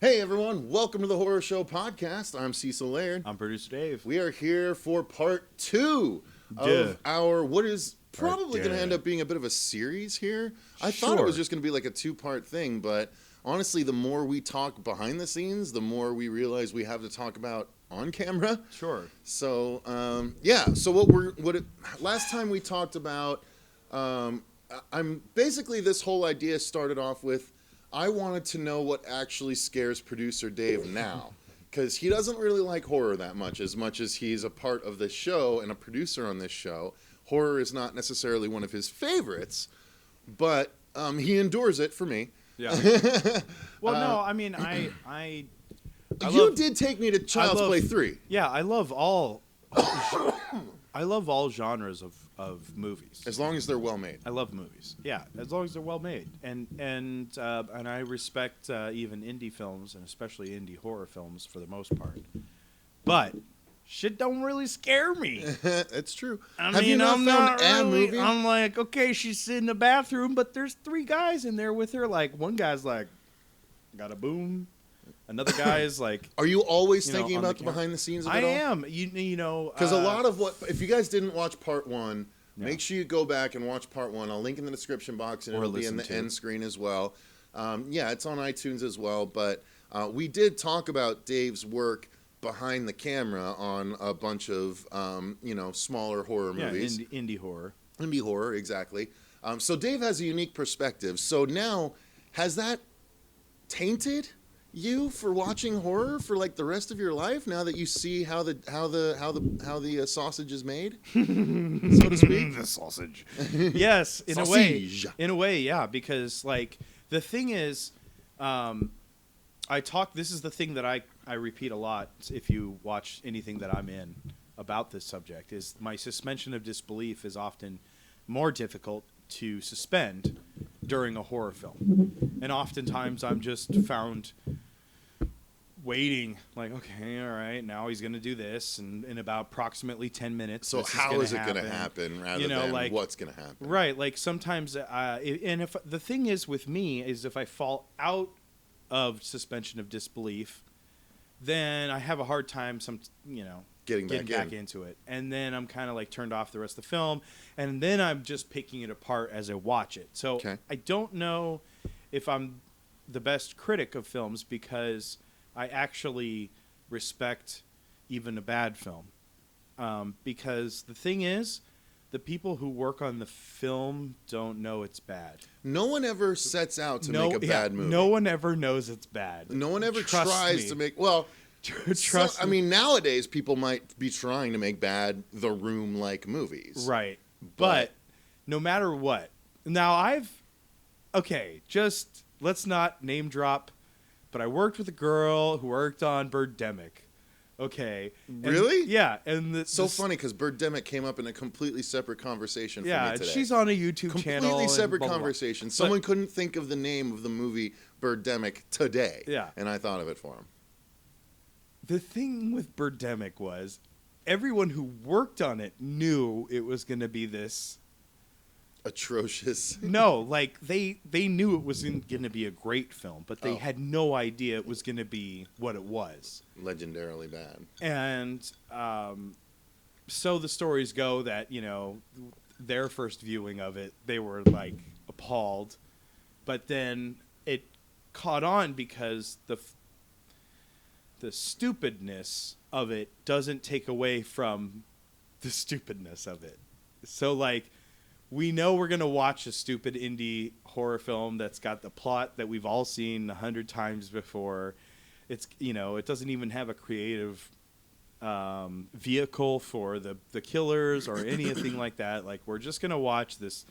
Hey everyone, welcome to the Horror Show Podcast. I'm Cecil Laird. I'm Producer Dave. We are here for part 2 of our, what is probably going to end up being a bit of a series here. I thought it was just going to be like a 2-part thing, but honestly, the more we talk behind the scenes, the more we realize we have to talk about on camera. Sure. So, so last time we talked about, basically this whole idea started off with, I wanted to know what actually scares Producer Dave now, because he doesn't really like horror that much as he's a part of this show and a producer on this show. Horror is not necessarily one of his favorites, but he endures it for me. Yeah. Well, no, I mean, you did take me to Child's Play 3. Yeah, I love all genres of movies. As long as they're well made. I love movies. Yeah, as long as they're well made, and I respect even indie films, and especially indie horror films for the most part. But shit don't really scare me. It's true. Have you not found a movie? I'm like, okay, she's in the bathroom, but there's 3 guys in there with her. Like, one guy's like, got a boom. Another guy is like... Are you always thinking about the behind the scenes of it all? I am. You know... Because a lot of what... If you guys didn't watch part 1, make sure you go back and watch part 1. I'll link in the description box, and it'll be in the end screen as well. It's on iTunes as well. But we did talk about Dave's work behind the camera on a bunch of, smaller horror movies. Indie horror. Indie horror, exactly. So Dave has a unique perspective. So now, has that tainted you for watching horror for like the rest of your life? Now that you see how the sausage is made, so to speak. The sausage. Yes, in a way, yeah. Because like the thing is, this is the thing that I repeat a lot. If you watch anything that I'm in about this subject, is my suspension of disbelief is often more difficult to suspend during a horror film, and oftentimes I'm just found waiting, like, okay, all right, now he's going to do this, and in about approximately 10 minutes. So how is it going to happen rather than like, what's going to happen? Right, like sometimes, and if the thing is with me is if I fall out of suspension of disbelief, then I have a hard time getting back into it, and then I'm kind of like turned off the rest of the film, and then I'm just picking it apart as I watch it. So I don't know if I'm the best critic of films because I actually respect even a bad film, because the thing is, the people who work on the film don't know it's bad. No one ever sets out to make a bad movie. No one ever knows it's bad. No one ever tries to make... Well, trust me. I mean, nowadays, people might be trying to make bad The Room-like movies. Right. But no matter what... Now, just let's not name drop, but I worked with a girl who worked on Birdemic. Okay. Really? Yeah. And funny because Birdemic came up in a completely separate conversation for me today. Yeah, she's on a YouTube channel. Completely separate conversation. Someone couldn't think of the name of the movie Birdemic today. Yeah. And I thought of it for him. The thing with Birdemic was everyone who worked on it knew it was going to be this... atrocious. No, like they knew it wasn't going to be a great film, but they had no idea it was going to be what it was. Legendarily bad. And so the stories go that, their first viewing of it, they were like appalled, but then it caught on because the stupidness of it doesn't take away from the stupidness of it. So like, we know we're going to watch a stupid indie horror film that's got the plot that we've all seen 100 times before. It's, it doesn't even have a creative vehicle for the killers or anything like that. Like, we're just going to watch this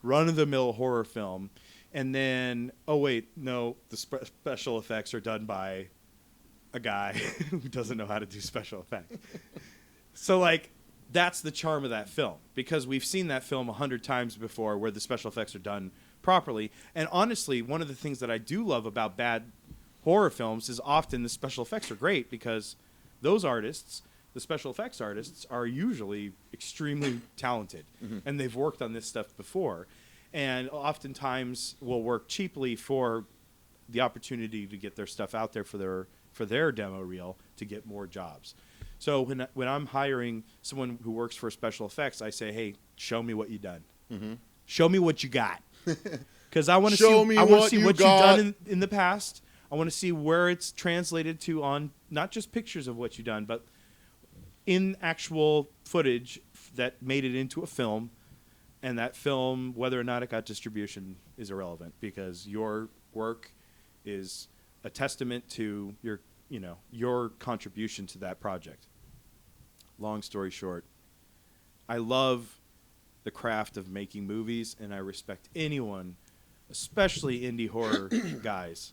run-of-the-mill horror film. And then, the special effects are done by a guy who doesn't know how to do special effects. So, like... That's the charm of that film, because we've seen that film 100 times before where the special effects are done properly. And honestly, one of the things that I do love about bad horror films is often the special effects are great because those artists, the special effects artists, are usually extremely talented. Mm-hmm. And they've worked on this stuff before. And oftentimes will work cheaply for the opportunity to get their stuff out there for their demo reel to get more jobs. So when I'm hiring someone who works for special effects, I say, hey, show me what you done. Mm-hmm. Show me what you got. Because I want to see what you've done in the past. I want to see where it's translated to on not just pictures of what you've done, but in actual footage that made it into a film. And that film, whether or not it got distribution, is irrelevant because your work is a testament to your contribution to that project. Long story short, I love the craft of making movies, and I respect anyone, especially indie horror guys,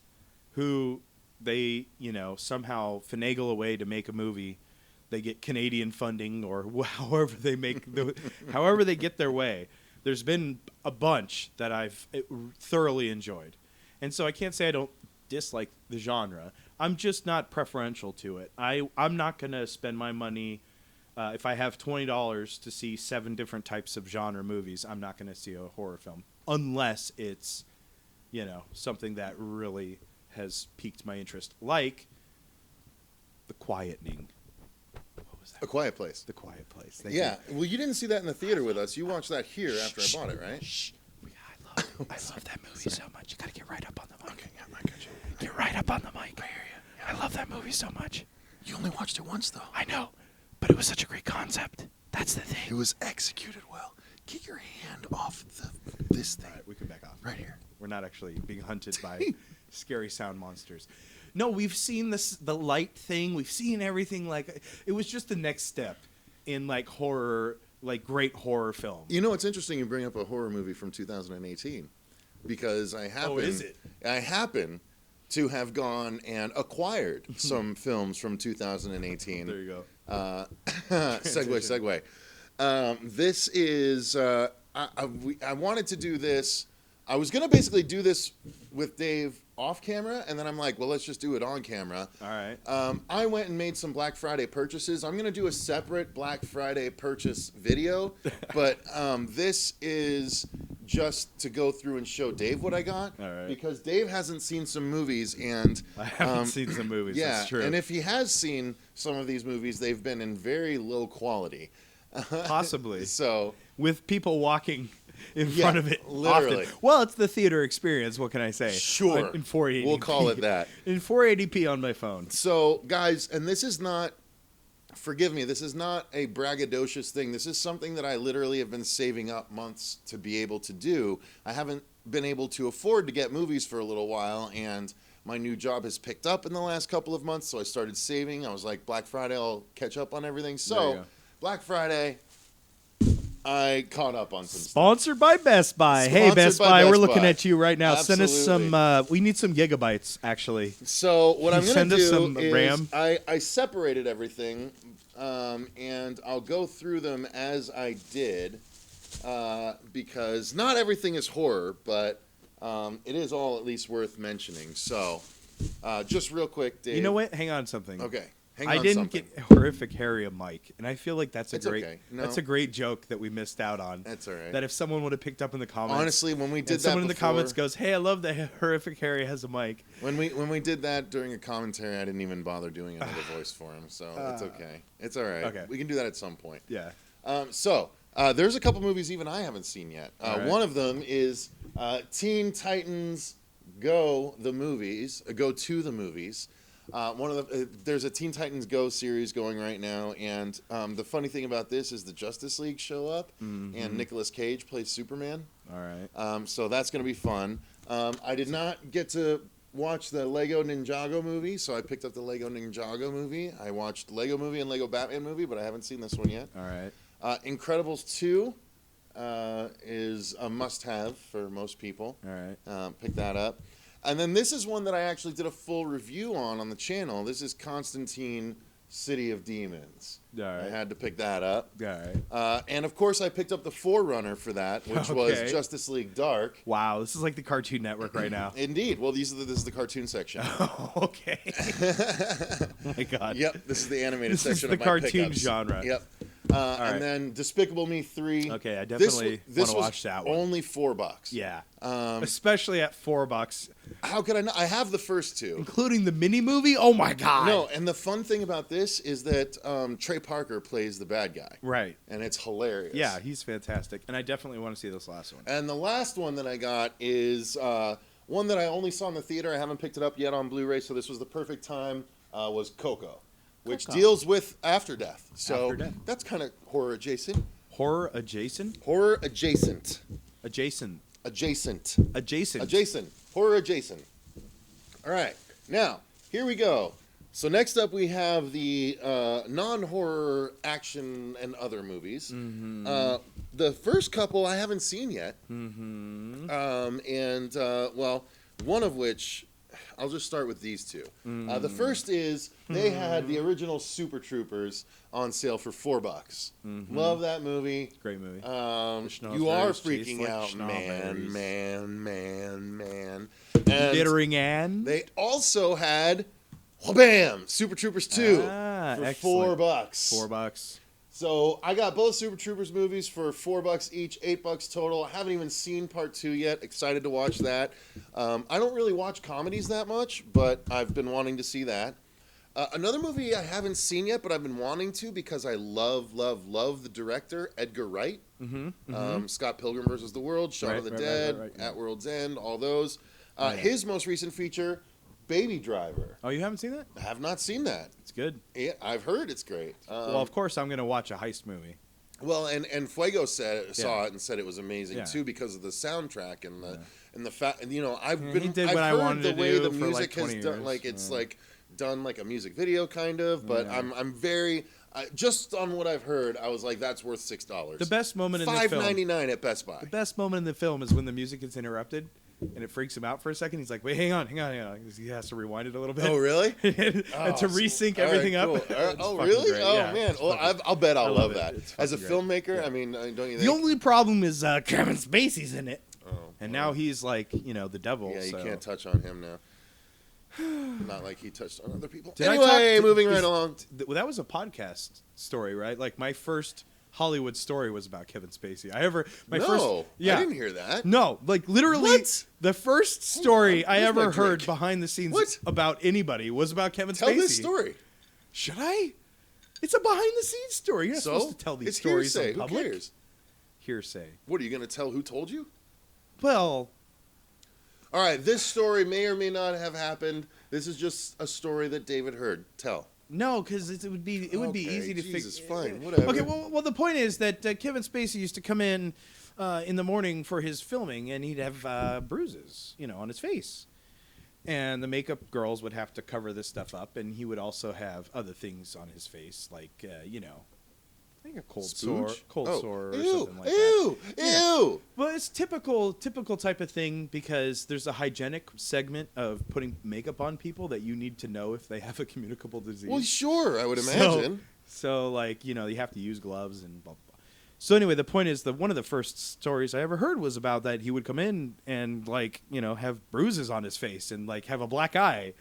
who they somehow finagle a way to make a movie. They get Canadian funding or however they however they get their way. There's been a bunch that I've thoroughly enjoyed. And so I can't say I don't dislike the genre. I'm just not preferential to it. I'm not going to spend my money. If I have $20 to see 7 different types of genre movies, I'm not going to see a horror film. Unless it's, something that really has piqued my interest. Like The Quietening. A Quiet Place. The Quiet Place. Yeah. Well, you didn't see that in the theater with us. You watched that here after I bought it, right? Shh. I love that movie so much. You got to get right up on the mic. Okay, yeah, I got you. Get right up on the mic. I hear you. Yeah. I love that movie so much. You only watched it once, though. I know, but it was such a great concept. That's the thing. It was executed well. Get your hand off this thing. All right, we can back off. Right here. We're not actually being hunted by scary sound monsters. No, we've seen the light thing. We've seen everything. Like, it was just the next step in horror, great horror film. It's interesting you bring up a horror movie from 2018 because I happen to have gone and acquired some films from 2018. There you go. Segue. This is I wanted to do this. I was going to basically do this with Dave off camera, and then I'm like, well, let's just do it on camera. All right. I went and made some Black Friday purchases. I'm going to do a separate Black Friday purchase video, but this is just to go through and show Dave what I got. All right. Because Dave hasn't seen some movies, and I haven't seen some movies. Yeah, that's true. And if he has seen some of these movies, they've been in very low quality. Possibly. So with people walking in front of it literally. Often. Well, it's the theater experience. What can I say? Sure. In 480p. We'll call it that. In 480p on my phone. So, guys, and this is not, forgive me, this is not a braggadocious thing. This is something that I literally have been saving up months to be able to do. I haven't been able to afford to get movies for a little while, and my new job has picked up in the last couple of months, so I started saving. I was like, Black Friday, I'll catch up on everything. So, Black Friday, I caught up on some stuff. Sponsored by Best Buy. Hey, Best Buy, we're looking at you right now. Absolutely. Send us some, we need some gigabytes, actually. So what I'm going to do some is RAM? I separated everything, and I'll go through them as I did, because not everything is horror, but it is all at least worth mentioning. So just real quick, Dave. You know what? Hang on something. Okay. I didn't get Horrific Harry a mic, and I feel like that's a great joke that we missed out on. That's all right. That if someone would have picked up in the comments, honestly, when we did that, someone in the comments goes, "Hey, I love that Horrific Harry has a mic." When we did that during a commentary, I didn't even bother doing another voice for him, so it's okay. It's all right. Okay. We can do that at some point. Yeah. So there's a couple movies even I haven't seen yet. Right. One of them is Teen Titans Go to the movies. There's a Teen Titans Go series going right now, and the funny thing about this is the Justice League show up, and Nicolas Cage plays Superman. All right. So that's going to be fun. I did not get to watch the Lego Ninjago movie, so I picked up the Lego Ninjago movie. I watched Lego movie and Lego Batman movie, but I haven't seen this one yet. All right. Incredibles 2 is a must-have for most people. All right. Pick that up. And then this is one that I actually did a full review on the channel. This is Constantine, City of Demons. All right. I had to pick that up. All right. And, of course, I picked up the forerunner for that, which was Justice League Dark. Wow, this is like the Cartoon Network right now. Indeed. Well, this is the cartoon section. Okay. Oh, my God. Yep, this is the animated section of my pickups. This is the cartoon pickups. genre. Yep. And then Despicable Me 3. Okay, I definitely want to watch that one. Only $4. Yeah. Especially at $4. How could I not? I have the first two. Including the mini movie? Oh my God. No, and the fun thing about this is that Trey Parker plays the bad guy. Right. And it's hilarious. Yeah, he's fantastic. And I definitely want to see this last one. And the last one that I got is one that I only saw in the theater. I haven't picked it up yet on Blu-ray, so this was the perfect time, was Coco, which deals with after death. So that's kind of horror adjacent. Horror adjacent? Horror adjacent. Adjacent. Adjacent. Adjacent. Adjacent. Horror adjacent. All right. Now, here we go. So next up we have the non-horror action and other movies. Mm-hmm. The first couple I haven't seen yet. Mm-hmm. Well, one of which... I'll just start with these two. The first is they had the original Super Troopers on sale for $4. Mm-hmm. Love that movie. Great movie. You are freaking out, man. Bittering Ann. They also had, bam, Super Troopers 2 for excellent. $4. $4. So I got both Super Troopers movies for $4 each, $8 total. I haven't even seen part 2 yet. Excited to watch that. I don't really watch comedies that much, but I've been wanting to see that. Another movie I haven't seen yet, but I've been wanting to because I love the director, Edgar Wright. Mm-hmm. Scott Pilgrim vs. the World, Shaun of the Dead, At World's End, all those. His most recent feature, Baby Driver. Oh, you haven't seen that? I have not seen that. It's good. Yeah, I've heard it's great. Well, of course, I'm going to watch a heist movie. Well, and Fuego saw it and said it was amazing too because of the soundtrack and the fact. And I've heard the way the music has done. Like it's like done like a music video kind of. But I'm very just on what I've heard. I was like, that's worth $6. The best moment in the film. $5.99 at Best Buy. The best moment in the film is when the music is interrupted. And it freaks him out for a second. He's like, wait, hang on. He has to rewind it a little bit. Oh, really? and to resync everything cool. up. Oh, really? Great. Oh, man. Well, I'll bet I'll love that. As a filmmaker, I mean, don't you think? The only problem is Kevin Spacey's in it. Oh, and now he's like, the devil. Yeah, so. You can't touch on him now. Not like he touched on other people. Anyway, moving right along. That was a podcast story, right? Like my first Hollywood story was about Kevin Spacey. I didn't hear that. No, like literally the first story I ever heard behind the scenes about anybody was about Kevin Spacey. Tell this story. Should I? It's a behind the scenes story. You're not supposed to tell these stories in public. Who cares? Hearsay. What, are you going to tell who told you? Well, all right, this story may or may not have happened. This is just a story that David heard. Tell. No, because it would be easy to figure. Fine, whatever. Okay, well, the point is that Kevin Spacey used to come in the morning for his filming, and he'd have bruises, on his face, and the makeup girls would have to cover this stuff up, and he would also have other things on his face, like I think a cold sore or something like that. Ew. Well, it's typical type of thing because there's a hygienic segment of putting makeup on people that you need to know if they have a communicable disease. Well, sure, I would imagine. So like, you have to use gloves and blah, blah, blah. So anyway, the point is that one of the first stories I ever heard was about that he would come in and like, have bruises on his face and like have a black eye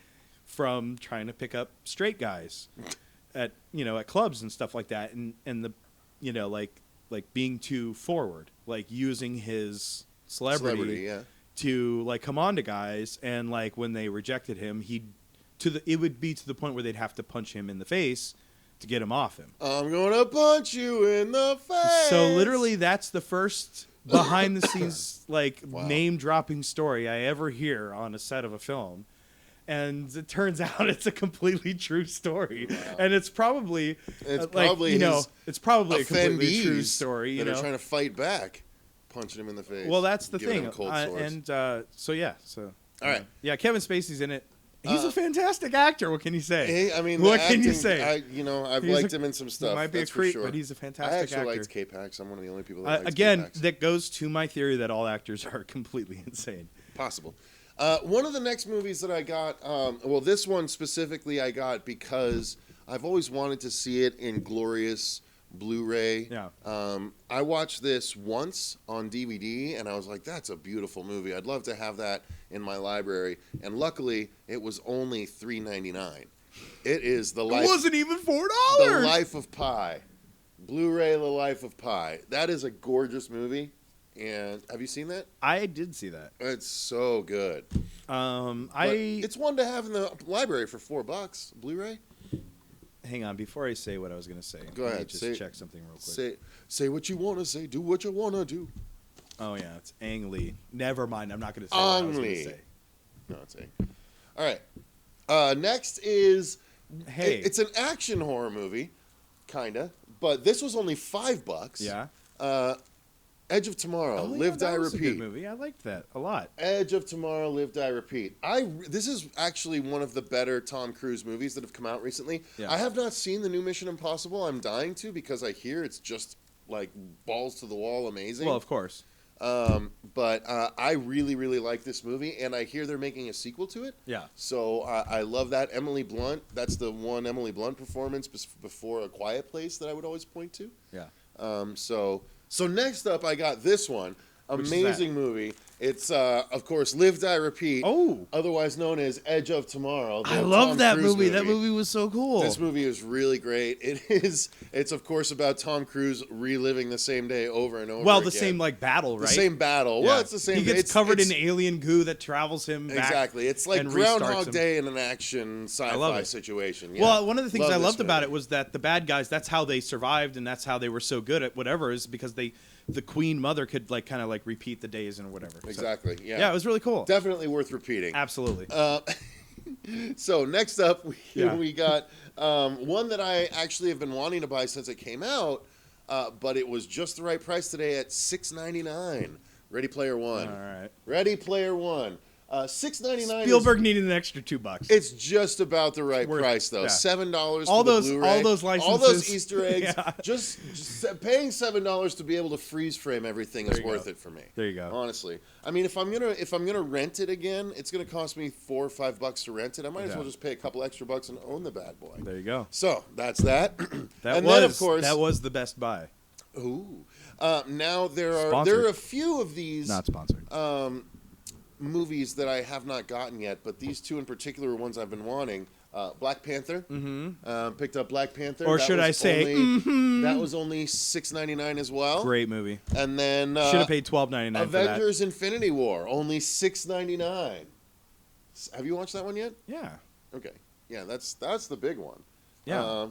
from trying to pick up straight guys. At clubs and stuff like that, and the like being too forward, like using his celebrity to like come on to guys, and like when they rejected him, it would be to the point where they'd have to punch him in the face to get him off him. I'm gonna punch you in the face. So literally, that's the first behind the scenes like name dropping story I ever hear on a set of a film. And it turns out it's a completely true story, and it's probably a completely true story. That are trying to fight back, punching him in the face. Well, that's the thing, all right, Kevin Spacey's in it. He's a fantastic actor. What can you say? Hey, I mean, what can you say? I've liked him in some stuff. He might be a creep, but he's a fantastic actor. I actually liked K-Pax. I'm one of the only people that likes again, K-Pax. That goes to my theory that all actors are completely insane. Possible. One of the next movies that I got, this one specifically I got because I've always wanted to see it in glorious Blu-ray. Yeah. I watched this once on DVD, and I was like, that's a beautiful movie. I'd love to have that in my library. And luckily, it was only $3.99. It is the life. It wasn't even $4. The Life of Pi. Blu-ray The Life of Pi. That is a gorgeous movie. And have you seen that? I did see that. It's so good. It's one to have in the library for $4, Blu-ray. Hang on, before I say what I was going to say. Go ahead. Just check something real quick. Say what you want to say. Do what you want to do. Oh yeah, it's Ang Lee. Never mind. I'm not going to say what I was going to say. No, it's Ang. All right. Next is it's an action horror movie, kinda, but this was only $5. Yeah. Edge of Tomorrow, Live, Die, Repeat. A good movie. I liked that a lot. Edge of Tomorrow, Live, Die, Repeat. This is actually one of the better Tom Cruise movies that have come out recently. Yeah. I have not seen the new Mission Impossible. I'm dying to because I hear it's just like balls to the wall amazing. Well, of course. But I really, really like this movie, and I hear they're making a sequel to it. Yeah. So I love that. Emily Blunt, that's the one Emily Blunt performance before A Quiet Place that I would always point to. Yeah. So next up, I got this one. Amazing movie. It's, of course, Live, Die, Repeat. Oh. Otherwise known as Edge of Tomorrow. I love that movie. That movie was so cool. This movie is really great. It's, of course, about Tom Cruise reliving the same day over and over again. The same, battle, right? The same battle. Yeah. Well, it's the same. He gets covered in alien goo that travels him back. Exactly. It's like Groundhog Day in an action sci-fi situation. Yeah. Well, one of the things I loved about it was that the bad guys, that's how they survived and that's how they were so good at whatever, is because the Queen Mother could kind of repeat the days and whatever. Exactly. So, yeah, it was really cool. Definitely worth repeating. Absolutely. So next up, we got one that I actually have been wanting to buy since it came out, but it was just the right price today at $6.99. Ready Player One. All right. Ready Player One. $6.99. Spielberg needed an extra $2. It's just about the right price, though. Yeah. $7 all for those, the Blu-ray. all those licenses, all those Easter eggs. Yeah. Just paying $7 to be able to freeze frame everything is worth it for me. There you go. Honestly, I mean, if I'm gonna rent it again, it's gonna cost me $4 or $5 to rent it. I might as well just pay a couple extra bucks and own the bad boy. There you go. So that's that. Then, of course, that was the best buy. Ooh. Now there are a few of these not sponsored. Movies that I have not gotten yet, but these two in particular are ones I've been wanting. Black Panther. Mm-hmm. Picked up Black Panther. Or should I say, that was only $6.99 as well. Great movie. And then should have paid $12.99 Avengers: Infinity War, only $6.99. Have you watched that one yet? Yeah. Okay. Yeah, that's the big one. Yeah.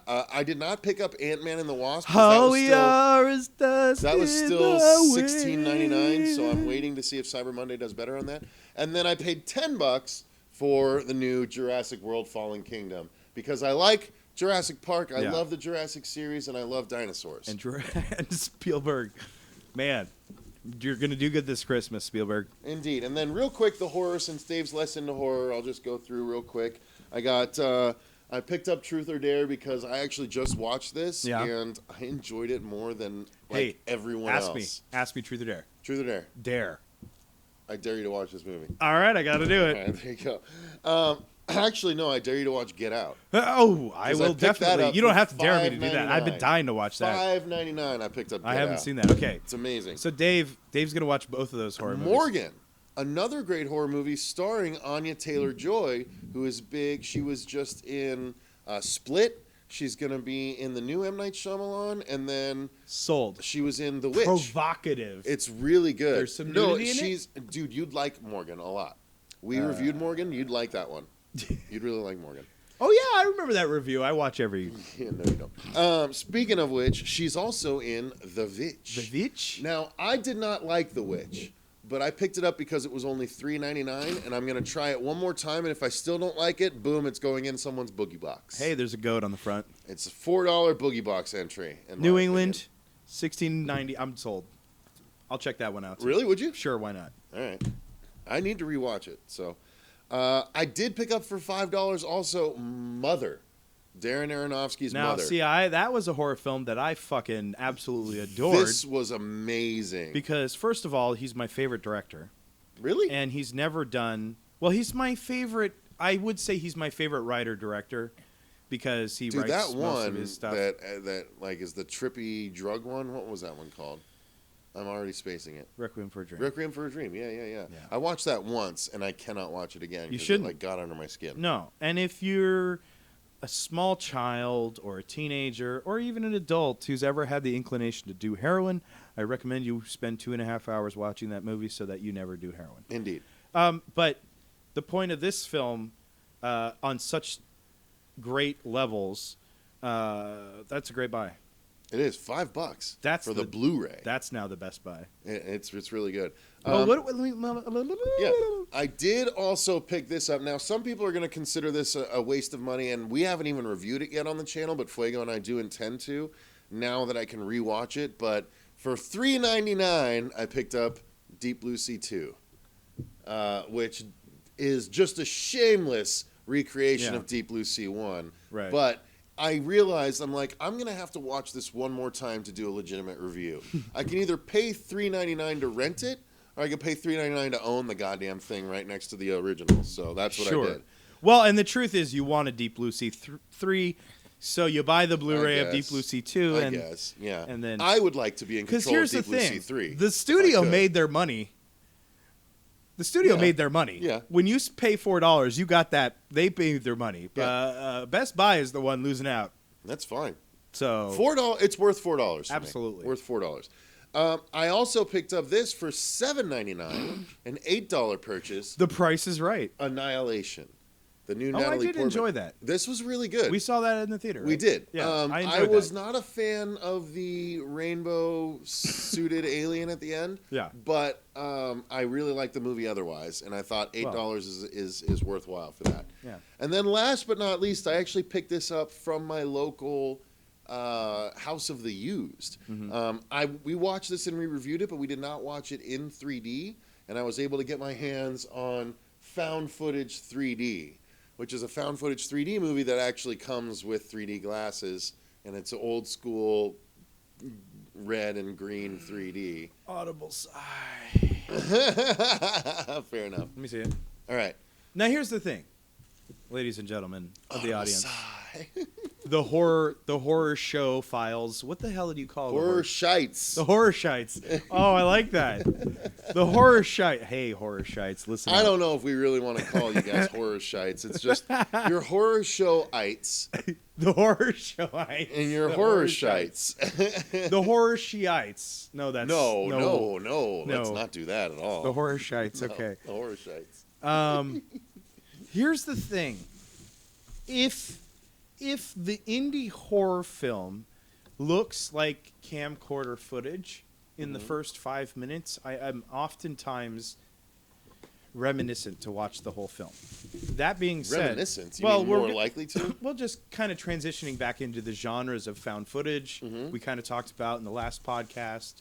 I did not pick up Ant-Man and the Wasp. How we are is dust. That was still $16.99, so I'm waiting to see if Cyber Monday does better on that. And then I paid $10 for the new Jurassic World: Fallen Kingdom because I like Jurassic Park. I love the Jurassic series, and I love dinosaurs. And Spielberg, man, you're gonna do good this Christmas, Spielberg. Indeed. And then real quick, the horror. Since Dave's less into horror, I'll just go through real quick. I picked up Truth or Dare because I actually just watched this, and I enjoyed it more than everyone else. Ask me Truth or Dare. Truth or Dare? Dare. I dare you to watch this movie. All right, I got to do it. All right, there you go. Actually, no, I dare you to watch Get Out. Oh, I will definitely. You don't have to dare me to do that. I've been dying to watch that. $5.99 I picked up Get Out. I haven't seen that. Okay. It's amazing. So Dave's going to watch both of those horror movies. Morgan. Another great horror movie starring Anya Taylor-Joy, who is big. She was just in Split. She's going to be in the new M. Night Shyamalan, and then Sold. She was in The Witch. Provocative. It's really good. There's some nudity in it? Dude, you'd like Morgan a lot. We reviewed Morgan. You'd like that one. You'd really like Morgan. Oh, yeah, I remember that review. I watch every... Yeah, no, you don't. Speaking of which, she's also in The Witch. The Witch? Now, I did not like The Witch. But I picked it up because it was only $3.99, and I'm going to try it one more time, and if I still don't like it, boom, it's going in someone's boogie box. Hey, there's a goat on the front. It's a $4 boogie box entry. New England, $16.90. I'm sold. I'll check that one out, too. Really? Would you? Sure, why not? All right. I need to rewatch it. So, I did pick up for $5 also Mother. Darren Aronofsky's Mother. Now, see, that was a horror film that I fucking absolutely adored. This was amazing. Because, first of all, he's my favorite director. Really? And he's never done... Well, he's my favorite... I would say he's my favorite writer-director because he writes most of his stuff. That is the trippy drug one. What was that one called? I'm already spacing it. Requiem for a Dream. Requiem for a Dream. Yeah. I watched that once, and I cannot watch it again. You shouldn't. It got under my skin. No. And if you're... a small child or a teenager or even an adult who's ever had the inclination to do heroin, I recommend you spend 2.5 hours watching that movie so that you never do heroin. Indeed. But the point of this film, on such great levels, that's a great buy. It is $5. That's for the Blu-ray. That's now the best buy. It's really good. Yeah, I did also pick this up. Now, some people are going to consider this a waste of money, and we haven't even reviewed it yet on the channel, but Fuego and I do intend to, now that I can rewatch it. But for $3.99, I picked up Deep Blue Sea 2, which is just a shameless recreation of Deep Blue Sea 1. Right. But I realized, I'm going to have to watch this one more time to do a legitimate review. I can either pay $3.99 to rent it, or I can pay $3.99 to own the goddamn thing right next to the original. So that's what I did. Well, and the truth is, you want a Deep Blue Sea 3, so you buy the Blu-ray of Deep Blue Sea 2. I guess, yeah. And then, I would like to be in control of Deep Blue Sea 3. The studio made their money. The studio made their money. Yeah. When you pay $4, you got that. They paid their money. Yeah. Best Buy is the one losing out. That's fine. So $4. It's worth $4. Absolutely worth $4. I also picked up this for $7.99, an $8 purchase. The price is right. Annihilation. The new Natalie I did Portman. Enjoy that. This was really good. We saw that in the theater. Right? We did. Yeah, I was not a fan of the rainbow suited alien at the end. Yeah. But I really liked the movie otherwise, and I thought $8 is worthwhile for that. Yeah. And then last but not least, I actually picked this up from my local House of the Used. Mm-hmm. We watched this and we reviewed it, but we did not watch it in 3D, and I was able to get my hands on Found Footage 3D, which is a found footage 3D movie that actually comes with 3D glasses, and it's an old school red and green 3D. Audible sigh. Fair enough. Let me see it. All right. Now here's the thing, ladies and gentlemen of the audience. Sigh. The horror show files. What the hell did you call it? Horror shites. The horror shites. Oh, I like that. The horror shite. Hey, horror shites. Listen. I don't know if we really want to call you guys horror shites. It's just your horror show-ites. The horror show-ites. And your horror shites. The horror shiites. No, that's no. Let's not do that at all. The horror shites. No, okay. The horror shites. Here's the thing. If the indie horror film looks like camcorder footage in the first 5 minutes, I'm oftentimes reminiscent to watch the whole film. That being said, reminiscent? You mean more likely to? Well, just kind of transitioning back into the genres of found footage we kind of talked about in the last podcast.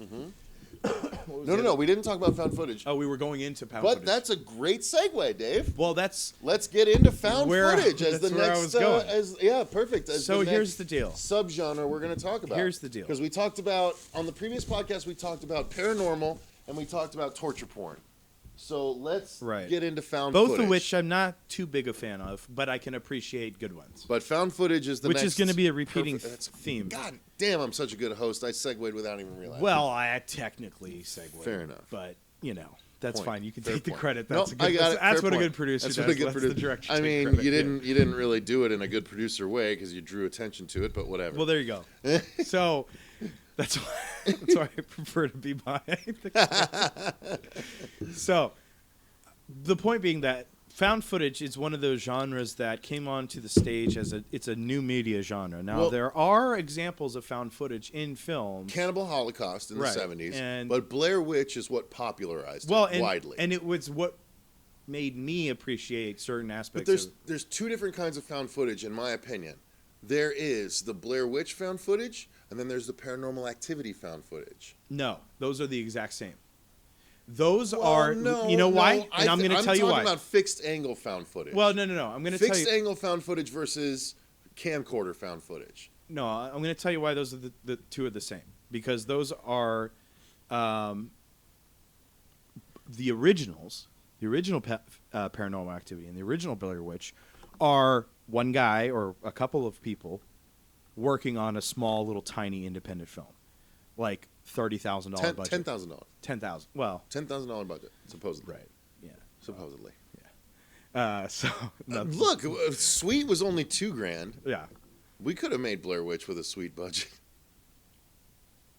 No. We didn't talk about found footage. Oh, we were going into found footage. But that's a great segue, Dave. Well, let's get into found footage as the next. I was going. Perfect. So here's the deal. Subgenre we're going to talk about. Here's the deal. Because we talked about on the previous podcast, we talked about paranormal and we talked about torture porn. So let's get into found footage. Both of which I'm not too big a fan of, but I can appreciate good ones. But found footage is which is going to be a repeating theme. God damn, I'm such a good host. I segued without even realizing. Well, I technically segued. Fair enough. But, that's fine. You can take the point. credit. I got it. That's what a good producer does. That's the direction. I mean, you didn't really do it in a good producer way because you drew attention to it, but whatever. Well, there you go. So that's why I prefer to be behind the camera. So the point being that found footage is one of those genres that came onto the stage as it's a new media genre. Now, there are examples of found footage in films. Cannibal Holocaust in the 70s, but Blair Witch is what popularized it widely. And it was what made me appreciate certain aspects. But there's two different kinds of found footage, in my opinion. There is the Blair Witch found footage, and then there's the Paranormal Activity found footage. No, those are the exact same. Those are, you know why? And I'm going to tell you why. I'm talking about fixed angle found footage. Well, no. I'm going to tell you. Fixed angle found footage versus camcorder found footage. No, I'm going to tell you why those are the two are the same. Because those are the originals, the original Paranormal Activity and the original Blair Witch are one guy or a couple of people working on a small, little, tiny independent film. Like $30,000 budget. $10,000. $10,000. Well, $10,000 budget, supposedly. Right. Yeah. Supposedly. So look, Sweet was only $2,000. Yeah, we could have made Blair Witch with a Sweet budget.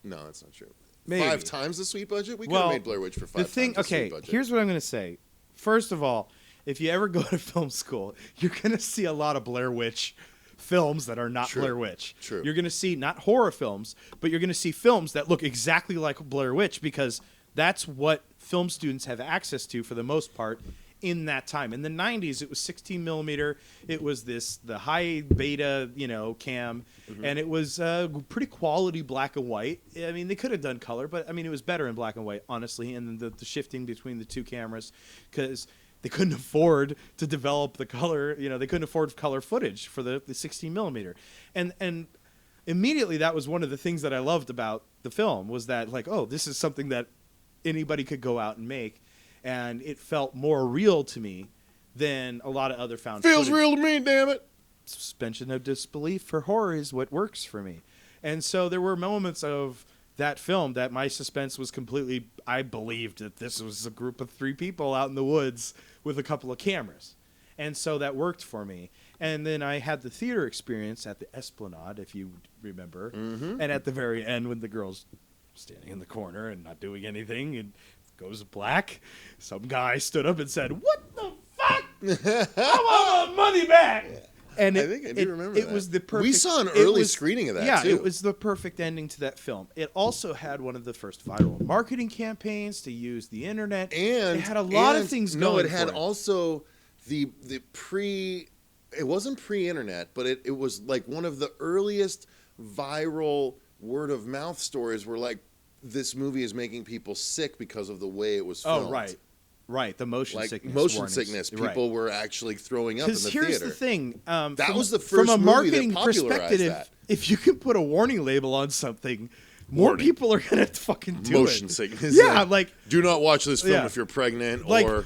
No, that's not true. Maybe. 5 times the Sweet budget. We could have made Blair Witch for 5 times the Sweet budget. Here's what I'm going to say. First of all, if you ever go to film school, you're going to see a lot of Blair Witch films that are not Blair Witch. True. You're going to see not horror films, but you're going to see films that look exactly like Blair Witch, because that's what film students have access to for the most part in that time. In the 90s, it was 16 millimeter. It was the high beta, cam, and it was pretty quality black and white. I mean, they could have done color, but I mean, it was better in black and white, honestly. And the shifting between the two cameras, because they couldn't afford to develop the color. They couldn't afford color footage for the 16 millimeter, and immediately that was one of the things that I loved about the film, was that like, oh, this is something that anybody could go out and make. And it felt more real to me than a lot of other found Feels footage. real to me, damn it. Suspension of disbelief for horror is what works for me. And so there were moments of that film that my suspense was completely, I believed that this was a group of 3 people out in the woods with a couple of cameras. And so that worked for me. And then I had the theater experience at the Esplanade, if you remember. Mm-hmm. And at the very end, when the girl's standing in the corner and not doing anything and goes black, some guy stood up and said, "What the fuck? I want my money back." Yeah. And I think I do remember that. It was the perfect. We saw an early screening of that, too. Yeah, it was the perfect ending to that film. It also had one of the first viral marketing campaigns to use the internet. And it had a lot of things going. No, it had also the pre. It wasn't pre-internet, but it was like one of the earliest viral word of mouth stories where like, this movie is making people sick because of the way it was filmed. Oh, right. The motion sickness. Motion sickness. People were actually throwing up in the theater. Because here's the thing. That was the first from a movie marketing that popularized perspective, that. If you can put a warning label on something, more people are going to fucking do motion it. sickness. Yeah, like... Do not watch this film if you're pregnant like, or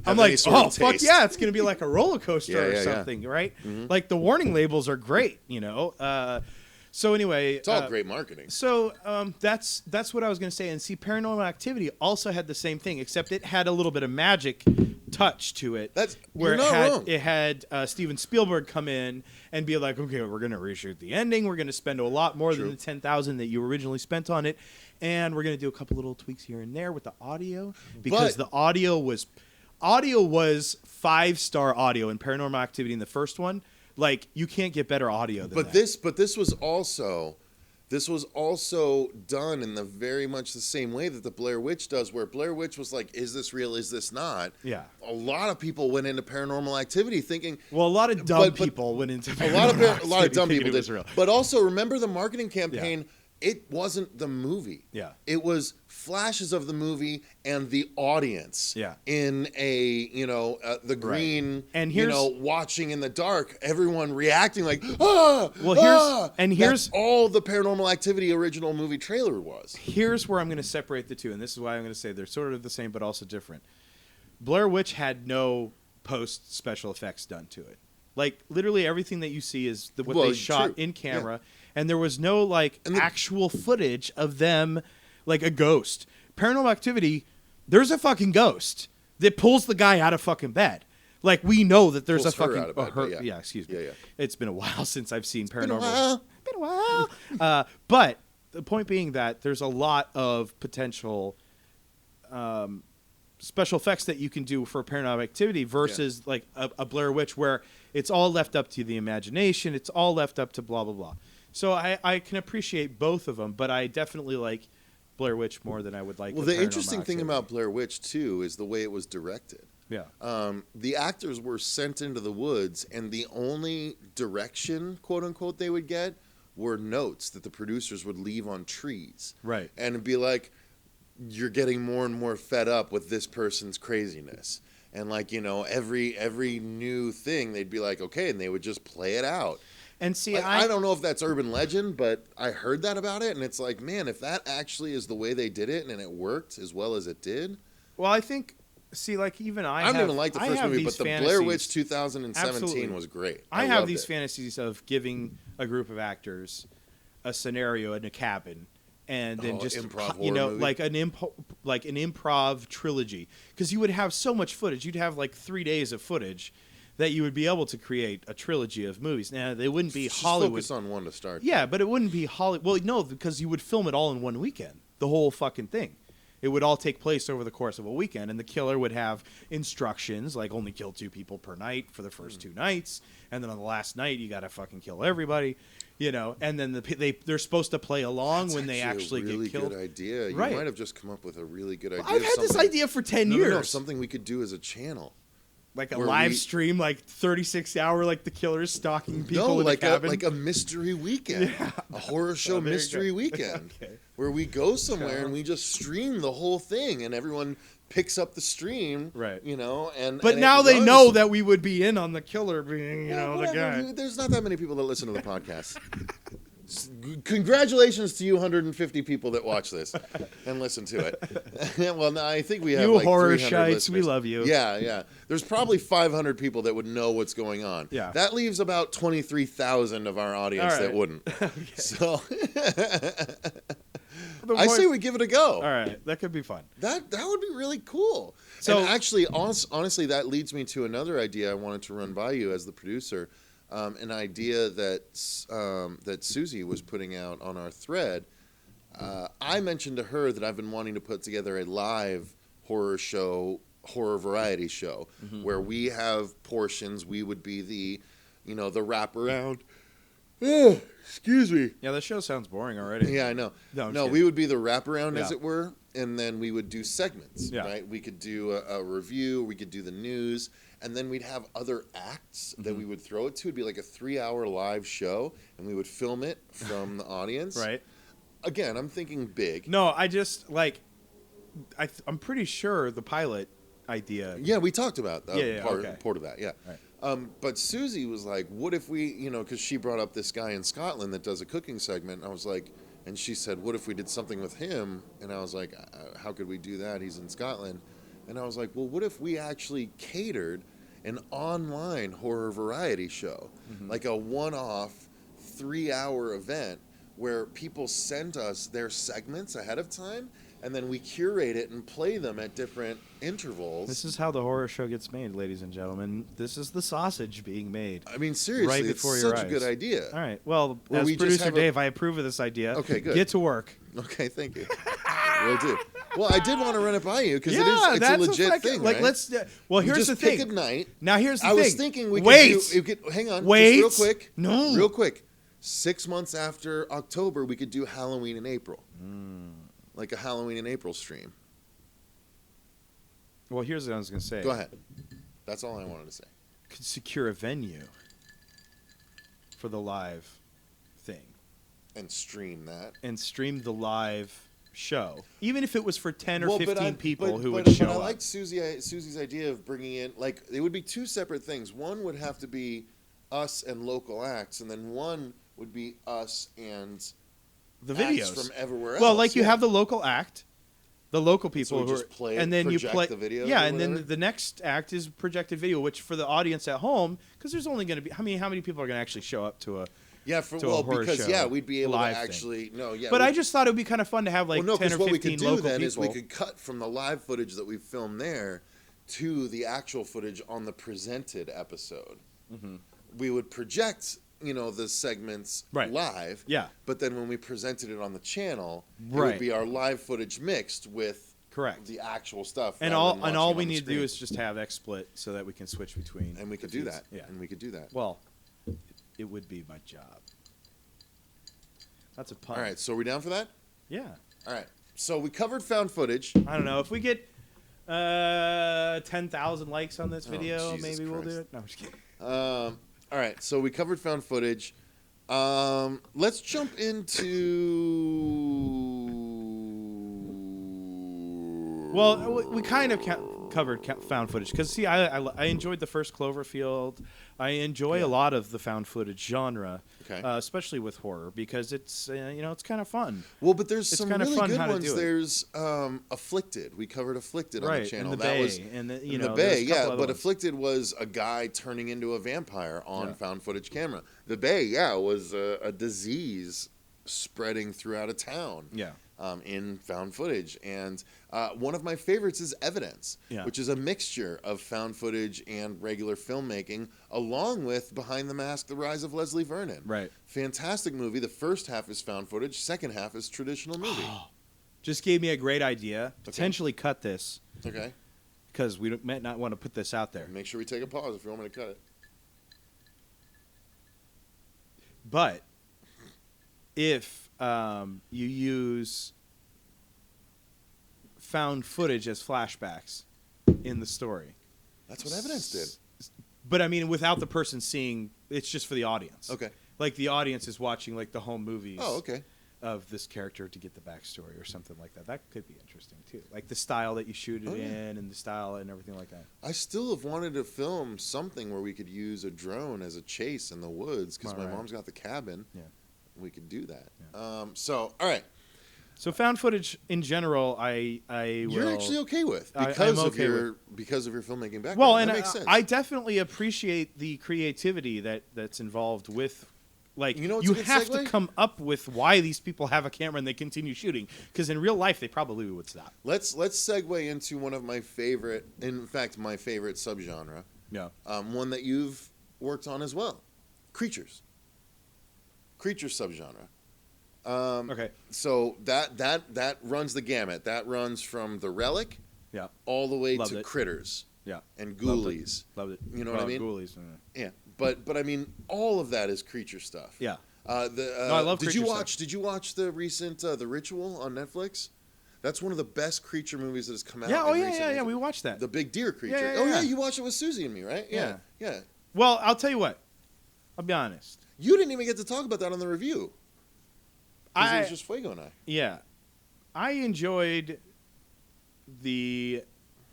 I'm like, fuck taste. Yeah, it's going to be like a roller coaster or something, right? Mm-hmm. Like, the warning labels are great, So anyway, it's all great marketing. So that's what I was going to say. And see, Paranormal Activity also had the same thing, except it had a little bit of magic touch to it. You're not wrong. It had Steven Spielberg come in and be like, okay, we're going to reshoot the ending. We're going to spend a lot more than the $10,000 that you originally spent on it, and we're going to do a couple little tweaks here and there with the audio, because the audio was 5-star audio in Paranormal Activity in the first one. Like, you can't get better audio than that. This was also done in the very much the same way that the Blair Witch does, where Blair Witch was like, is this real, is this not? Yeah. A lot of people went into Paranormal Activity thinking... Well, a lot of dumb people went into Paranormal Activity. A lot of dumb people did. Real. But also, remember the marketing campaign... Yeah. It wasn't the movie. Yeah. It was flashes of the movie and the audience. Yeah. In the green, and watching in the dark, everyone reacting like, here's that's all the Paranormal Activity original movie trailer was. Here's where I'm going to separate the two, and this is why I'm going to say they're sort of the same but also different. Blair Witch had no post special effects done to it. Like, literally everything that you see is what they shot in camera. Yeah. And there was no, actual footage of them, like a ghost. Paranormal Activity, there's a fucking ghost that pulls the guy out of fucking bed. Like, we know that there's a fucking... excuse me. Yeah. It's been a while since I've seen Paranormal. Been a while. But the point being that there's a lot of potential special effects that you can do for Paranormal Activity versus, like, a Blair Witch where it's all left up to the imagination. It's all left up to blah, blah, blah. So I can appreciate both of them, but I definitely like Blair Witch more than I would like. Well, the interesting thing about Blair Witch, too, is the way it was directed. Yeah. The actors were sent into the woods, and the only direction, quote unquote, they would get were notes that the producers would leave on trees. Right. And it'd be like, you're getting more and more fed up with this person's craziness. And every new thing, they'd be like, okay, and they would just play it out. And see, I don't know if that's urban legend, but I heard that about it, and it's like, man, if that actually is the way they did it, and it worked as well as it did. Well, I think, even I don't even like the first movie, but the Blair Witch 2017 absolutely. Was great. I have these fantasies of giving a group of actors a scenario in a cabin and then just improv you know movie. like an improv trilogy, because you would have so much footage. You'd have like 3 days of footage that you would be able to create a trilogy of movies. Now they wouldn't be just Hollywood. Focus on one to start. Yeah, but it wouldn't be Hollywood. Well, no, because you would film it all in one weekend. The whole fucking thing. It would all take place over the course of a weekend, and the killer would have instructions like only kill 2 people per night for the first 2 nights, and then on the last night you gotta fucking kill everybody, you know. And then they're supposed to play along. That's when they actually really get killed. Good idea. You right. might have just come up with a really good idea. I've had this idea for 10 years. No, something we could do as a channel. Like a live stream, like 36-hour, like the killer's stalking people in like a cabin. like a mystery weekend, a horror show mystery weekend, okay. Where we go somewhere and we just stream the whole thing, and everyone picks up the stream, right? You know, but now they know that we would be in on the killer being, you know, the guy. There's not that many people that listen to the podcast. Congratulations to you 150 people that watch this and listen to it. Well, no, I think we have you like horror 300 shites. listeners. We love you. Yeah. There's probably 500 people that would know what's going on. Yeah. That leaves about 23,000 of our audience that wouldn't. Okay. So I say we give it a go. All right, that could be fun. That would be really cool. So and actually, honestly, that leads me to another idea I wanted to run by you as the producer. An idea that Susie was putting out on our thread. I mentioned to her that I've been wanting to put together a live horror variety show, where we have portions. We would be the wraparound. Excuse me. Yeah, the show sounds boring already. Yeah, I know. No, we would be the wraparound, as it were, and then we would do segments. Yeah. Right. We could do a review. We could do the news. And then we'd have other acts that we would throw it to. It'd be like a 3-hour live show, and we would film it from the audience. Right. Again, I'm thinking big. No, I just, I'm pretty sure the pilot idea. Yeah, we talked about that part of that, yeah. Right. But Susie was like, what if we, because she brought up this guy in Scotland that does a cooking segment. And I was like, and she said, what if we did something with him? And I was like, how could we do that? He's in Scotland. And I was like, well, what if we actually catered an online horror variety show, like a one-off 3-hour event where people sent us their segments ahead of time, and then we curate it and play them at different intervals. This is how the horror show gets made, ladies and gentlemen. This is the sausage being made. I mean, seriously, right before it's your such eyes. a good idea. All right. Well, as producer Dave, I approve of this idea. Okay, good. Get to work. Okay, thank you. Will do. Well, I did want to run it by you because it's a legit thing, like, right? Let's. Well, here's the thing. Pick a night. Now, here's the thing. I was thinking we could hang on. Wait. Just real quick. No. Real quick. 6 months after October, we could do Halloween in April. Like a Halloween in April stream. Well, here's what I was going to say. Go ahead. That's all I wanted to say. Could secure a venue for the live thing. And stream that. And stream the live show. Even if it was for 10 or 15 people who would show up. But I like Susie's idea of bringing in, like, it would be 2 separate things. One would have to be us and local acts, and then one would be us and the videos acts from everywhere else. Well, like you have the local act, the local people who play, and then project you play the video. Yeah, and then the next act is projected video, which for the audience at home, because there's only going to be how many people are going to actually show up to a we'd be able to actually But I just thought it would be kind of fun to have 10 or 15 local people. What we could do then is we could cut from the live footage that we filmed there to the actual footage on the presented episode. We would project, the segments live. Yeah. But then when we presented it on the channel, it would be our live footage mixed with the actual stuff. And all we need to do is just have XSplit so that we can switch between. And we could do that. Yeah. And we could do that. Well, it would be my job. That's a pun. All right, so are we down for that? Yeah. All right. So we covered found footage. I don't know. If we get 10,000 likes on this video, maybe we'll do it. No, I'm just kidding. All right, so we covered found footage. Let's jump into... Well, we kind of covered found footage because, see, I enjoyed the first Cloverfield. I enjoy a lot of the found footage genre, especially with horror, because it's it's kind of fun. Well, but there's some really good ones. There's Afflicted. We covered Afflicted on the channel. And the Bay, but Afflicted was a guy turning into a vampire on found footage camera. The Bay, was a disease spreading throughout a town. Yeah. In found footage. And one of my favorites is Evidence, which is a mixture of found footage and regular filmmaking, along with Behind the Mask, The Rise of Leslie Vernon. Right. Fantastic movie. The first half is found footage. Second half is traditional movie. Just gave me a great idea. Potentially cut this. Okay. Because we might not want to put this out there. Make sure we take a pause if you want me to cut it. But if you use found footage as flashbacks in the story. That's what Evidence did. But I mean, without the person seeing, it's just for the audience. Okay. Like the audience is watching like the home movies. Oh, okay. Of this character to get the backstory or something like that. That could be interesting too. Like the style that you shoot it in and the style and everything like that. I still have wanted to film something where we could use a drone as a chase in the woods because my mom's got the cabin. Yeah. We could do that. Yeah. So, all right. So found footage in general, You're actually okay with because of your filmmaking background. Well, and that makes sense. I definitely appreciate the creativity that's involved with. Like, you have to come up with why these people have a camera and they continue shooting. Because in real life, they probably would stop. Let's segue into one of my favorite, in fact, my favorite subgenre. Yeah. One that you've worked on as well. Creatures. Creature subgenre. Okay. So that runs the gamut. That runs from The Relic all the way to Critters. Yeah. And Ghoulies. Loved it. You know what I mean? Ghoulies. Yeah. But I mean, all of that is creature stuff. Yeah. I love creature stuff. Did you watch the recent The Ritual on Netflix? That's one of the best creature movies that has come out. Yeah. We watched that. The big deer creature. Yeah, you watched it with Susie and me, right? Yeah. Well, I'll tell you what. I'll be honest. You didn't even get to talk about that on the review. It was just Fuego and I. Yeah. I enjoyed the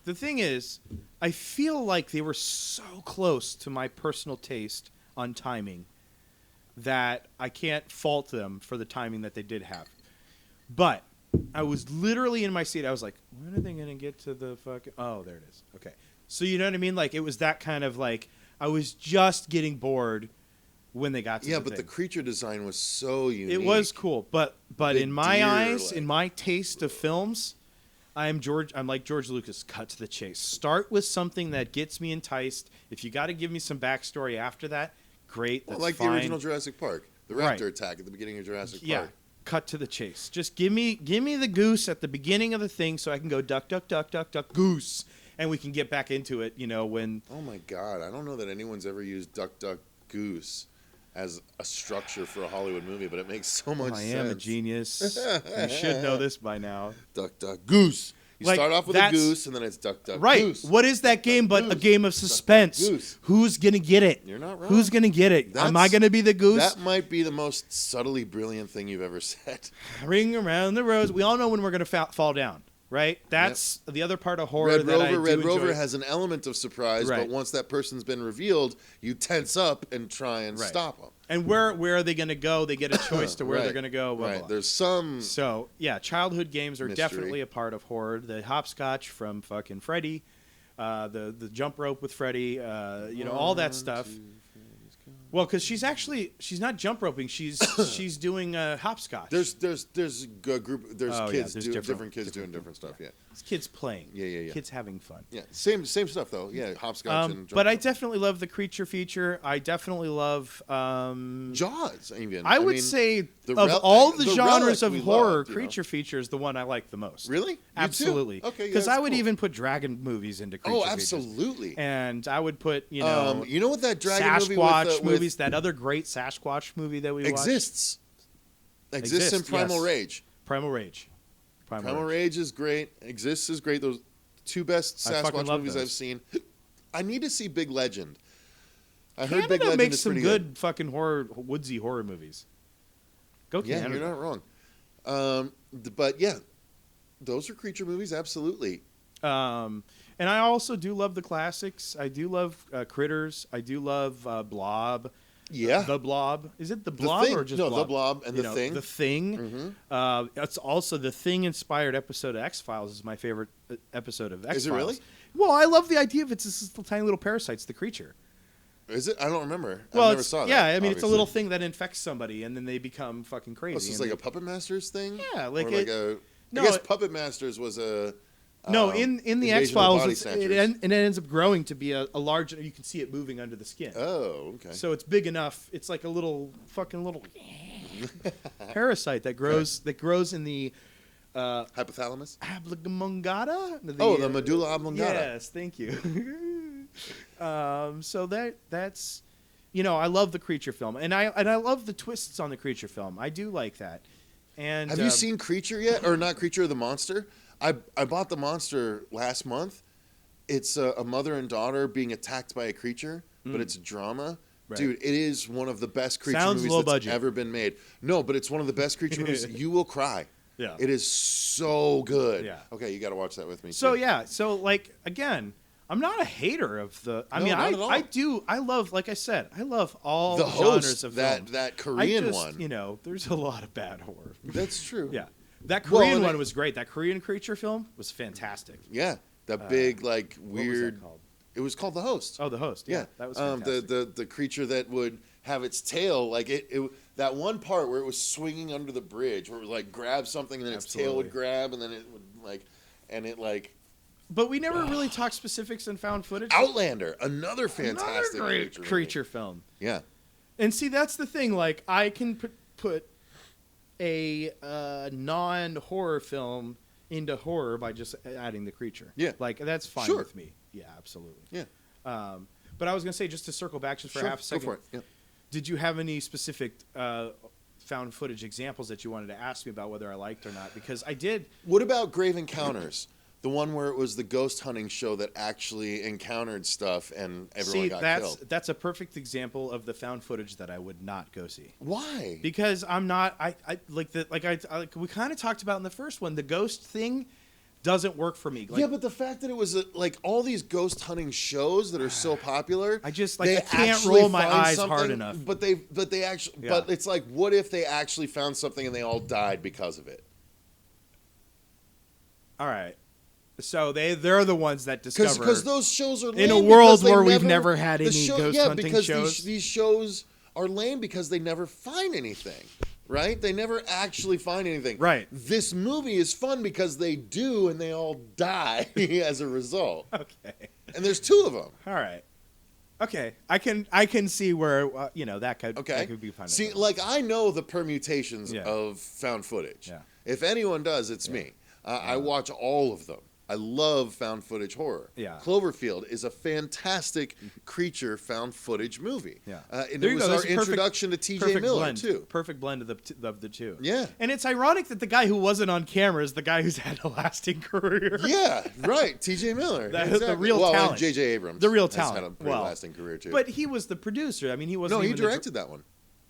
thing is, I feel like they were so close to my personal taste on timing that I can't fault them for the timing that they did have. But I was literally in my seat. I was like, when are they going to get to the fucking... Oh, there it is. Okay. So you know what I mean? Like, it was that kind of like, I was just getting bored when they got to the but thing. the creature design was so unique. It was cool. But in my eyes, like... in my taste of films... I'm like George Lucas. Cut to the chase. Start with something that gets me enticed. If you got to give me some backstory after that, great. That's like fine. The original Jurassic Park, the raptor attack at the beginning of Jurassic Park. Yeah, cut to the chase. Just give me the goose at the beginning of the thing, so I can go duck, duck, duck, duck, duck, goose, and we can get back into it. You know when. Oh my God! I don't know that anyone's ever used duck, duck, goose as a structure for a Hollywood movie, but it makes so much sense. I am a genius. You should know this by now. Duck, duck, goose. You start off with a goose, and then it's duck, duck, goose. What is that game but a game of suspense? Duck, duck, goose. Who's going to get it? You're not wrong. Who's going to get it? Am I going to be the goose? That might be the most subtly brilliant thing you've ever said. Ring around the rose. We all know when we're going to fall down, right? That's the other part of horror Red Rover has an element of surprise, but once that person's been revealed, you tense up and try and stop them. And where are they going to go? They get a choice to where they're going to go. Blah, blah, blah. There's some. So yeah, childhood games are mystery. Definitely a part of horror. The hopscotch from fucking Freddy, the jump rope with Freddy, all that stuff. Well, because she's not jump roping. She's doing hopscotch. There's a group. There's kids. Different kids doing different stuff. Yeah. It's kids playing. Yeah. Kids having fun. Yeah. Same stuff though. Yeah. Hopscotch and. But I definitely love the creature feature. I definitely love Jaws. Even I would say of all the genres of horror, creature feature is the one I like the most. Really? Absolutely. Okay. Because I would even put dragon movies into creature features. Absolutely. And I would put you know what that dragon Sasquatch movies, that other great Sasquatch movie that we exists in Primal Rage. Primal Rage is great. Exists is great. Those two best Sasquatch movies I've seen. I need to see Big Legend. I heard Big Legend makes is some pretty good fucking woodsy horror movies. Go Canada. Yeah, you're not wrong. But yeah, those are creature movies, absolutely. And I also do love the classics. I do love Critters. I do love Blob. Yeah. The Blob. Is it The Blob or just Blob? No, The Blob and The Thing. The Thing. Mm-hmm. It's also the Thing-inspired episode of X-Files is my favorite episode of X-Files. Is it really? Well, I love the idea of it's this tiny little parasites, the creature. Is it? I don't remember. Well, I never saw that. Yeah, I mean, obviously. it's a little thing that infects somebody, and then they become fucking crazy. Oh, so it's like a Puppet Masters thing? Yeah, like or it. I guess Puppet Masters was a. No, in the X-Files, it ends up growing to be a large. You can see it moving under the skin. Oh, okay. So it's big enough. It's like a little parasite that grows in the hypothalamus. Oblongata. The medulla oblongata. Yes, thank you. So that's, I love the Creature film, and I love the twists on the Creature film. I do like that. And have you seen Creature yet, or not Creature, the Monster? I bought the Monster last month. It's a mother and daughter being attacked by a creature, but it's a drama. Right. Dude, it is one of the best creature movies that's ever been made. No, but it's one of the best creature movies. You will cry. Yeah. It is so good. Yeah. Okay, you got to watch that with me. So, too. yeah. So, like, again, I'm not a hater of the... I love, like I said, I love all the genres of film. That Korean one. There's a lot of bad horror. That's true. Yeah. That Korean one was great. That Korean creature film was fantastic. Yeah. That big, like, weird... What was that called? It was called The Host. Oh, The Host. Yeah. That was fantastic. The creature that would have its tail, like, that one part where it was swinging under the bridge, where it would, like, grab something, and then its tail would grab, and then it would, like... And it, like... But we never really talked specifics and found footage. Outlander, another fantastic creature film. Yeah. And see, that's the thing. Like, I can put a non-horror film into horror by just adding the creature. Yeah. Like, that's fine with me. Yeah, absolutely. Yeah. But I was going to say, just to circle back just for half a second. Go for it. Yeah. Did you have any specific found footage examples that you wanted to ask me about whether I liked or not? Because I did. What about Grave Encounters? The one where it was the ghost hunting show that actually encountered stuff and everyone got killed. That's a perfect example of the found footage that I would not go see. Why? Because I'm not. We kind of talked about in the first one. The ghost thing doesn't work for me. Like, yeah, but the fact that it was like all these ghost hunting shows that are so popular, I can't roll my eyes hard enough. But they actually, but it's like, what if they actually found something and they all died because of it? All right. So they're the ones that discover, because those shows are lame in a world where we've never had any ghost hunting shows. Because these shows are lame because they never find anything, right? They never actually find anything. Right. This movie is fun because they do, and they all die as a result. Okay. And there's two of them. All right. Okay, I can see where that could be fun. See, like, I know the permutations of found footage. Yeah. If anyone does, it's me. I watch all of them. I love found footage horror. Yeah. Cloverfield is a fantastic creature found footage movie. Yeah. And it was our introduction to T.J. Miller, too. Perfect blend of the two. Yeah. And it's ironic that the guy who wasn't on camera is the guy who's had a lasting career. Yeah, right. T.J. Miller. The real talent. And J.J. Abrams. The real talent. Has had a pretty lasting career, too. But he was the producer. I mean, he wasn't. No, he directed that one.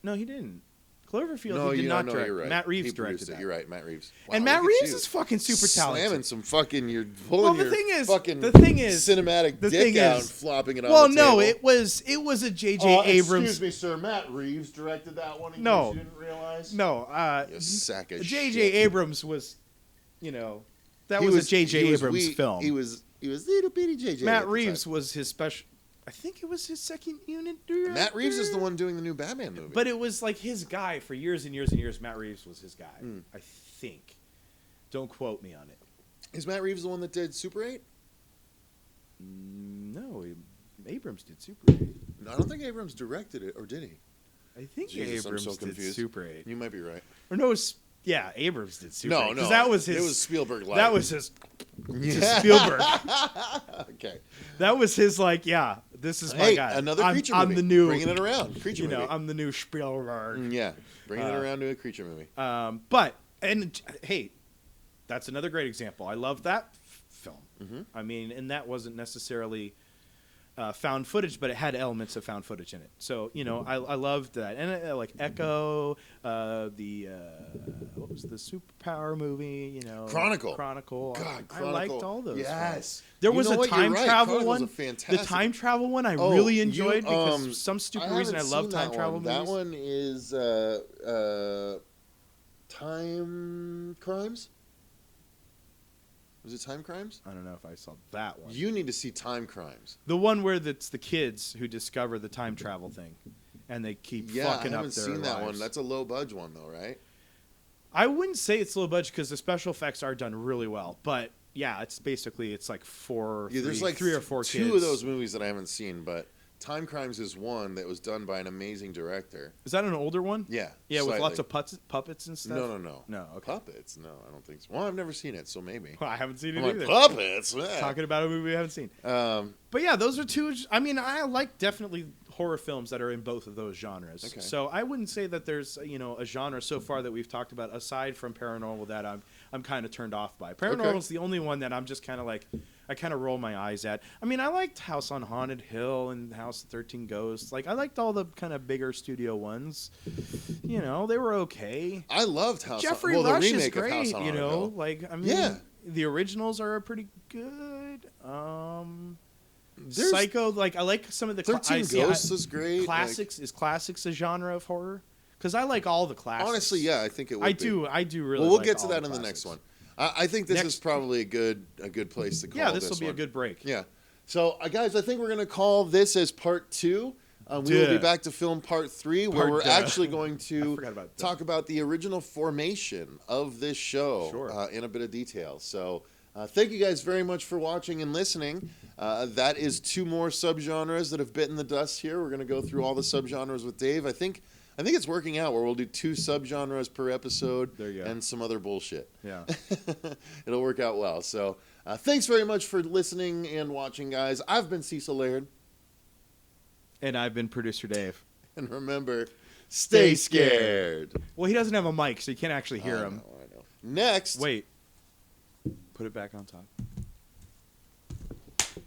No, he didn't. Cloverfield, he did not direct. You're right. Matt Reeves directed that. You're right, Matt Reeves. Wow, and Matt Reeves is fucking super talented. Slamming some fucking, you're pulling your fucking cinematic dick out and flopping it on the table. Well, no, it was a J.J. Abrams. Excuse me, sir. Matt Reeves directed that one. No. You didn't realize? No. You sack of J.J. shit. Abrams was, that was a J.J. Abrams film. He was little bitty J.J. Matt Reeves was his special. I think it was his second unit director. Matt Reeves is the one doing the new Batman movie. But it was like his guy for years and years and years. Matt Reeves was his guy, I think. Don't quote me on it. Is Matt Reeves the one that did Super 8? No, Abrams did Super 8. No, I don't think Abrams directed it, or did he? I think Abrams did Super 8. You might be right. Or no, Abrams did Super 8. No, that was his. It was Spielberg. That was his. Spielberg. Okay. That was his this is my guy. Another creature movie. I'm the new bringing it around. Creature movie. I'm the new Spielberg. Yeah, bringing it around to a creature movie. Hey, that's another great example. I love that film. Mm-hmm. I mean, and that wasn't necessarily found footage, but it had elements of found footage in it. So I loved that, and like Echo, what was the superpower movie? Chronicle. God, I liked all those. Yes. There was a time travel one. The time travel one I really enjoyed because for some stupid reason I love time travel movies. That one is Time Crimes. Was it Time Crimes? I don't know if I saw that one. You need to see Time Crimes. The one where it's the kids who discover the time travel thing, and they keep fucking up their lives. I haven't seen that one. That's a low budge one, though, right? I wouldn't say it's low budget because the special effects are done really well, but yeah, it's like there's like three or four two kids. of those movies that I haven't seen, but Time Crimes is one that was done by an amazing director. Is that an older one? Yeah. Yeah, slightly. with lots of puppets and stuff? No, okay. Puppets? No, I don't think so. Well, I've never seen it, so maybe. Well, I haven't seen it I'm either. like, puppets? Yeah. Talking about a movie we haven't seen. But yeah, those are two. I mean, I like definitely horror films that are in both of those genres. Okay. So I wouldn't say that there's a genre so far that we've talked about aside from paranormal that I'm kind of turned off by. Paranormal is the only one that I'm just kind of like I kind of roll my eyes at. I mean, I liked House on Haunted Hill and House of 13 Ghosts. Like I liked all the kind of bigger studio ones. They were okay. I loved House. Jeffrey Rush is great. Hill. Like I mean, the originals are pretty good. Psycho, like I like some of the 13 Ghosts is great. Classics is classics a genre of horror? Because I like all the classics. Honestly, yeah, I think it would. I do really. Well, we'll like get to that in the the next one. I think this is probably a good place to call. Yeah, this will be a good break. Yeah. So, guys, I think we're going to call this as part 2. We will be back to film part 3, where we're actually going to talk about the original formation of this show in a bit of detail. So, thank you guys very much for watching and listening. That is 2 more subgenres that have bitten the dust here. We're going to go through all the subgenres with Dave. I think it's working out where we'll do 2 subgenres per episode and some other bullshit. Yeah. It'll work out well. So thanks very much for listening and watching, guys. I've been Cecil Laird. And I've been Producer Dave. And remember, stay scared. Well, he doesn't have a mic, so you can't actually hear him. I know. Next. Wait. Put it back on top. All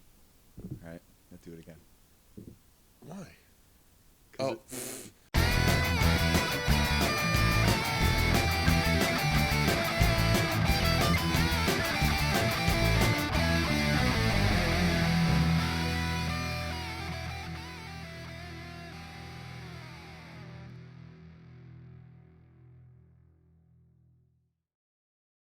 right. Let's do it again. Why?